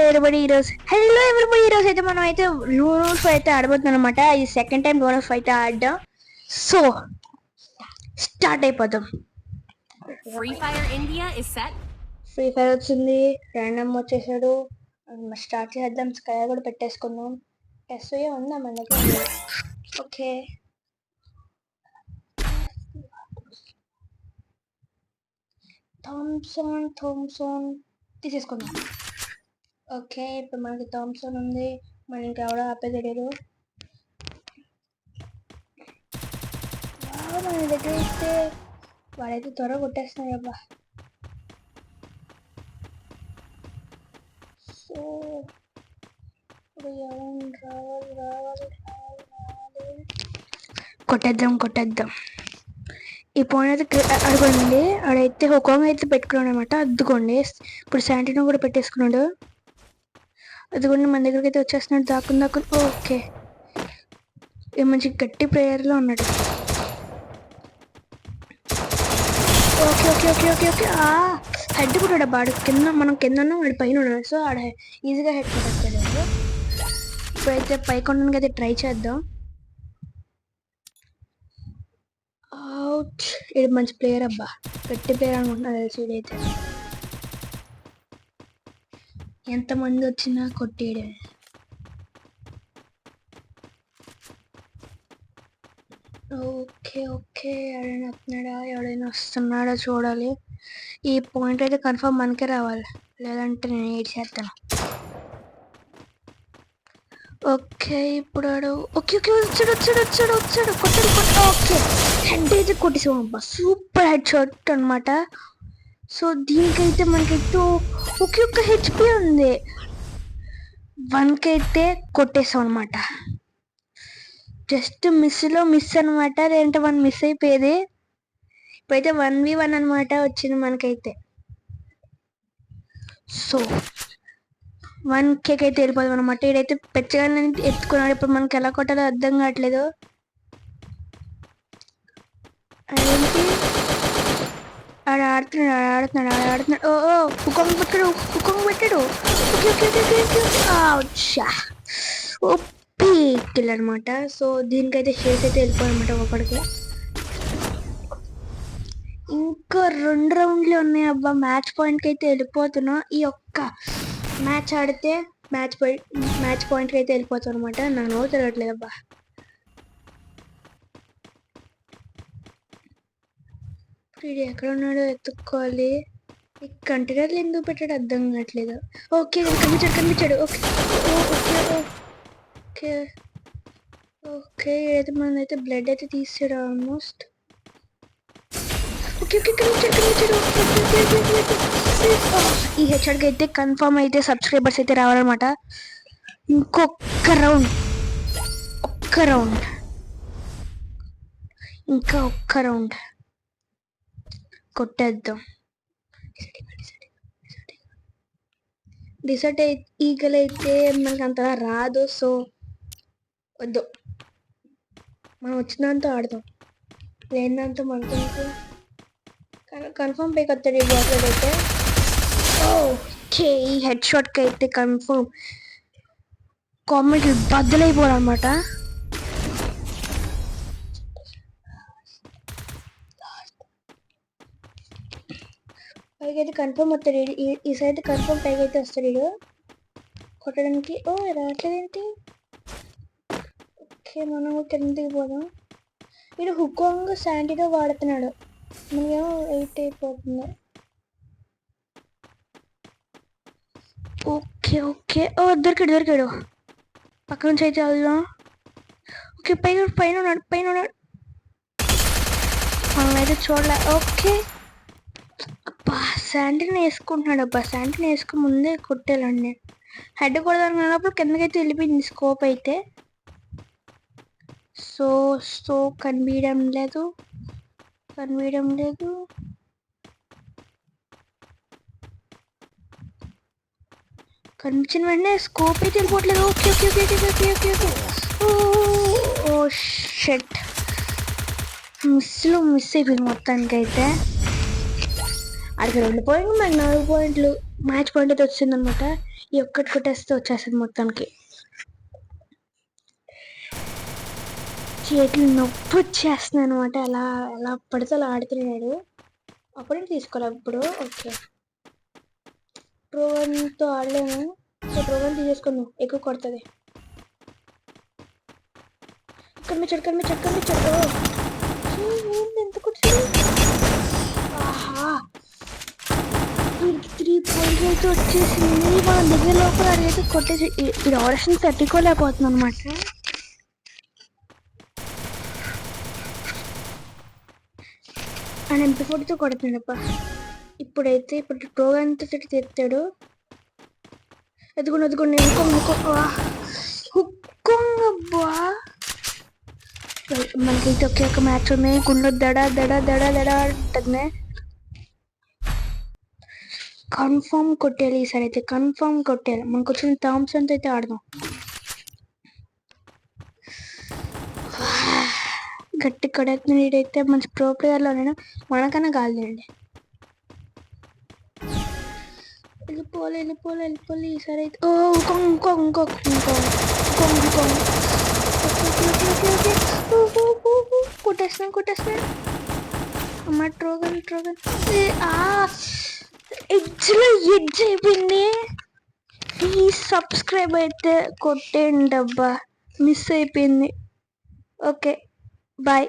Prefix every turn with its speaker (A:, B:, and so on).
A: Hello everybody ఈరోజు అయితే మనం అయితే రూల్స్ అయితే ఆడబోతున్నాం అనమాట. ఈ సెకండ్ టైం రూల్స్ అయితే ఆడడం. సో స్టార్ట్ అయిపోతాం.
B: Free fire India is set.
A: Free fire వచ్చింది, ర్యాండమ్ వచ్చేసాడు. స్టార్ట్ చేద్దాం. స్కై కూడా పెట్టేసుకుందాం. ఎస్ఏ ఉందా మన దగ్గర? ఓకే, థామ్సన్ తీసేసుకుందాం. ఓకే, ఇప్పుడు మనకి థామ్సన్ ఉంది. మన ఇంకెవడో ఆపేది తెలియదు. మన దగ్గర అయితే వాడైతే త్వరగా కొట్టేస్తున్నాడు అబ్బా. సో ఇప్పుడు ఎవరైనా రావాలి. కొట్టేద్దాం. ఈ పాయింట్ అయితే అడుగుండి. ఆడైతే హుకాంగ్ అయితే పెట్టుకున్నాడు అనమాట. అద్దుకోండి, ఇప్పుడు శాంటినో కూడా పెట్టేసుకున్నాడు. అదిగోండి మన దగ్గరికి అయితే వచ్చేస్తున్నాడు. దాక్కుని. ఓకే, మంచి గట్టి ప్లేయర్లో ఉన్నాడు. Okay okay okay okay okay head కొట్టాడు అబ్బా. మనం కింద ఉన్నాం, వాడు పైన ఉన్నాడు. సో ఆడ ఈజీగా హెడ్ కొట్టేస్తాడు. ఇప్పుడైతే పైకి ఉండడానికి అయితే ట్రై చేద్దాం. అవుట్, ఇది మంచి ప్లేయర్ అబ్బా, గట్టి ప్లేయర్ అనుకుంటున్నా తెలిసి. ఇదైతే ఎంతమంది వచ్చినా కొట్టేయడే. ఓకే ఎవడైనా వస్తున్నాడా, ఎవడైనా వస్తున్నాడా చూడాలి. ఈ పాయింట్ అయితే కన్ఫర్మ్ మనకే రావాలి, లేదంటే నేను ఏడ్ చేస్తాను. ఓకే, ఇప్పుడు ఓకే వచ్చాడు. ఓకే, హెడ్ అయితే కొట్టేసాం అబ్బా. సూపర్ హెడ్ షాట్ అనమాట. సో దీనికైతే మనకైతే ఒక్క హెచ్పి ఉంది. 1 అయితే కొట్టేసాం అనమాట. జస్ట్ మిస్ అనమాట, లేదంటే 1 మిస్ అయిపోయేది. ఇప్పుడైతే 1v1 అనమాట వచ్చింది మనకైతే. సో 1k అయితే వెళ్ళిపోదాం అనమాట. ఇదైతే పెచ్చగానే ఎత్తుకున్నాడు. ఇప్పుడు మనకి ఎలా కొట్టాలో అర్థం కావట్లేదు. అదేంటి, ఆడుతున్నాడు. ఓ హుకాంగ్ పెట్టాడు. ఓకే కిల్ అనమాట. సో దీనికైతే షేర్స్ అయితే వెళ్ళిపోయానమాట ఒకడికి. ఇంకా 2 రౌండ్లు ఉన్నాయి అబ్బా. మ్యాచ్ పాయింట్కి అయితే వెళ్ళిపోతున్నా. ఈ ఒక్క మ్యాచ్ ఆడితే మ్యాచ్ పాయింట్కి అయితే వెళ్ళిపోతాం అనమాట. నాకు నోరు తిరగట్లేదు అబ్బా. ఇది ఎక్కడ ఉన్నాడో ఎత్తుక్కోవాలి. ఈ కంటైనర్లు ఎందుకు పెట్టాడు అర్థం కావట్లేదు. ఓకే కనిపించాడు. ఓకే ఏదైతే మనైతే బ్లడ్ అయితే తీసాడు ఆల్మోస్ట్. ఈ హెచ్ఆర్కి అయితే కన్ఫర్మ్ అయితే సబ్స్క్రైబర్స్ అయితే రావాలన్నమాట. ఇంకొక రౌండ్, ఇంకా ఒక్క రౌండ్ కొట్టేద్దాం. డిసర్ట్ ఈగల్ అయితే మనకి అంతలా రాదు. సో వద్దు, మనం వచ్చినంత ఆడదాం, లేదంతా మనకు కన్ఫర్మ్ పైకి వస్తాడు ఈ బాటిల్ అయితే. ఓకే, ఈ హెడ్ షాట్కి అయితే కన్ఫర్మ్ కామెంట్లు బద్దలైపోవాలన్నమాట. పైకి అయితే కన్ఫర్మ్ వస్తాడు. ఈ సైడ్ కన్ఫర్మ్ పైకి అయితే వస్తాడు వీడు కొట్టడానికి. రావట్లేదేంటి? ఓకే, మనం కిందకి పోదాం. వీడు హుకాంగ్ శాంటినో వాడుతున్నాడు. మనకేమో 8 అయిపోతుంది. ఓకే దొరికాడు. పక్క నుంచి అయితే వెళ్దాం. ఓకే, పైన ఉన్నాడు. మనం అయితే చూడలే. ఓకే అబ్బా, శాంటిని వేసుకుంటున్నాడు అబ్బా. శాంటిని వేసుకుని ముందే కొట్టేయాలండి. హెడ్ కొడదానికి కిందకైతే వెళ్ళిపోయింది స్కోప్ అయితే. సో కనిపించడం లేదు. కనిపించిన వెంటనే స్కోప్ అయితే వెళ్ళిపోవట్లేదు. ఓకే ఓ షట్, మిస్ అయిపోయింది మొత్తానికైతే. అక్కడ 2 పాయింట్లు, మనకి 4 పాయింట్లు మ్యాచ్ పాయింట్ అయితే వచ్చిందనమాట. ఈ ఒక్కటి కొట్టేస్తే వచ్చేస్తుంది మొత్తానికి. చేతులు నొప్పి వచ్చేస్తున్నాయి అనమాట. ఎలా ఎలా పడితే అలా ఆడుతున్నాడు. అప్పుడే తీసుకోవాలి ఇప్పుడు. ఓకే, ట్రోవన్తో ఆడలేము. సో ట్రోవన్ తీసేసుకుందాం, ఎక్కువ కొడుతుంది. కనిపించాడు. ఎంత కొట్టాడు! ఆహా, 3 పాయింట్స్ అయితే వచ్చేసింది. మన దగ్గర లోపల అడిగితే కొట్టేసి ఇది ఆపరేషన్ తట్టుకోలేకపోతుంది అనమాట. ఆయన MP40తో కొడుతున్నాడప్ప. ఇప్పుడైతే ట్రోవన్తో తెస్తాడు. ఎదుగుండి హుక్కుంగబ్బా. మనకైతే ఒకే ఒక మ్యాచ్ ఉన్నాయి. గుండె దడ అంటుంది. కన్ఫర్మ్ కొట్టేయాలి ఈసారి అయితే, కన్ఫర్మ్ కొట్టేయాలి. మనకు వచ్చిన థామ్సన్తో అయితే ఆడదాం. గట్టి కొడుతుంది వీడైతే. మంచి ప్రో ప్లేయర్లో నేను మనకన్నా కాదులేండి. వెళ్ళిపోలే ఈసారి అయితే. ఓ ఇంకో కొట్టేస్తున్నాడు. అమ్మ ట్రోగన్ ఎడ్జ్ అయిపోయింది. ఈ సబ్స్క్రైబ్ అయితే కొట్టేయండి అబ్బా, మిస్ అయిపోయింది. Okay, bye.